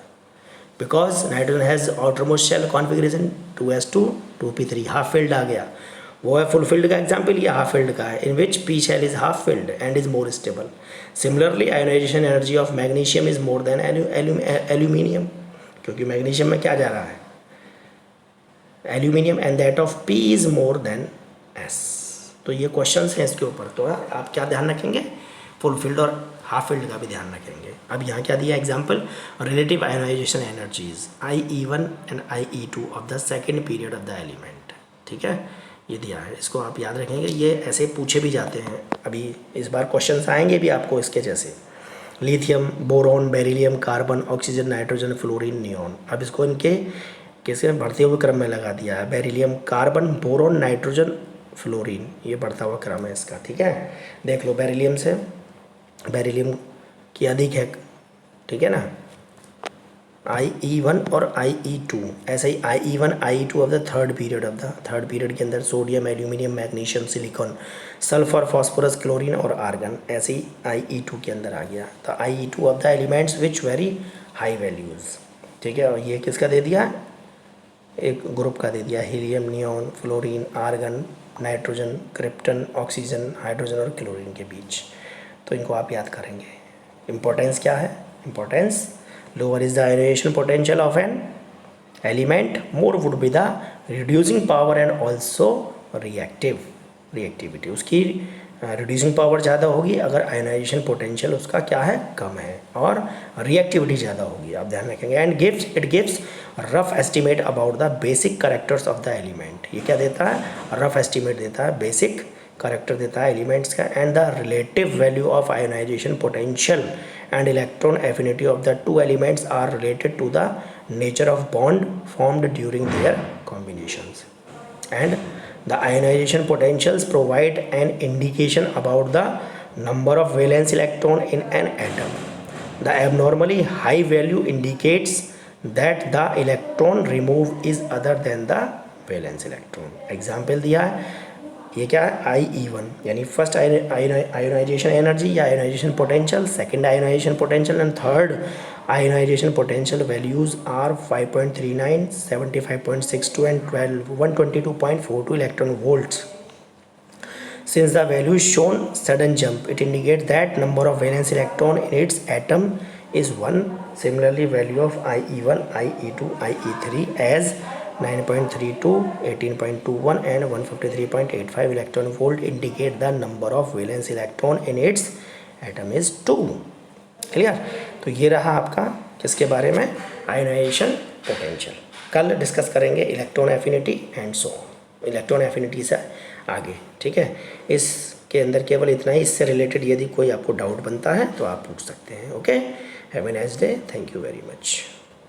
because nitrogen has outermost shell configuration 2s2 2p3, half filled आ गया, वो है फुल फील्ड का एग्जाम्पल, ये हाफ फील्ड का है, in which P shell is half filled and is more stable. Similarly ionization energy of magnesium is more than aluminium, क्योंकि magnesium में क्या जा रहा है aluminium, and that of P is more than S. तो ये क्वेश्चन हैं इसके ऊपर, तो आप क्या ध्यान रखेंगे, फुल फील्ड और हाफ फील्ड का भी ध्यान रखेंगे। अब यहाँ क्या दिया example, relative ionization energies IE1 and IE2 of the second period of the element. ठीक है, ये दिया है, इसको आप याद रखेंगे, ये ऐसे पूछे भी जाते हैं, अभी इस बार क्वेश्चंस आएंगे भी आपको इसके जैसे। Lithium, boron, beryllium, carbon, oxygen, nitrogen, fluorine, neon. अब इसको इनके किसी में बढ़ते हुए क्रम में लगा दिया है, beryllium, carbon, boron, nitrogen, fluorine, ये बढ़ता हुआ क्रम है इसका, ठीक है। देख लो बेरिलियम से, बेरिलियम की अधिक है, ठीक है ना, IE1 और IE2, ऐसे ही IE1 IE2 of the third period के अंदर sodium, aluminium, magnesium, silicon, sulphur, phosphorus, chlorine और आर्गन, ऐसे ही IE2 के अंदर आ गया। तो IE2 of the elements which very high values, ठीक है। और ये किसका दे दिया, एक ग्रुप का दे दिया, helium, neon, fluorine, argon, nitrogen, krypton, oxygen, hydrogen और क्लोरीन के बीच। तो इनको आप याद करेंगे। इम्पोर्टेंस क्या है, importance, lower is the ionization potential of an element, more would be the reducing power and also reactivity, उसकी रिड्यूसिंग पावर ज़्यादा होगी अगर आयोनाइजेशन पोटेंशियल उसका क्या है, कम है, और रिएक्टिविटी ज़्यादा होगी, आप ध्यान रखेंगे। And it gives rough estimate about the basic characters of the element, ये क्या देता है, रफ एस्टिमेट देता है, बेसिक करेक्टर देता है एलिमेंट्स का। And the relative value of ionisation potential and electron affinity of the two elements are related to the nature of bond formed during their combinations. And the ionization potentials provide an indication about the number of valence electron in an atom. The abnormally high value indicates that the electron removed is other than the valence electron. Example दिया है, ये क्या है, IE1 यानी first ionisation energy या ionization potential, second ionization potential and third ionization potential values are 5.39, 75.62 and 122.42 electron volts. Since the value is shown sudden jump, it indicates that number of valence electron in its atom is 1. Similarly, value of IE1, IE2, IE3 as 9.32, 18.21 and 153.85 electron volt indicate the number of valence electron in its atom is 2. Clear. तो ये रहा आपका किसके बारे में, ionization potential. कल discuss करेंगे electron affinity and so, electron affinity से आगे, ठीक है। इसके अंदर केवल इतना ही, इससे रिलेटेड यदि कोई आपको डाउट बनता है तो आप पूछ सकते हैं। Okay, have a nice day, thank you very much.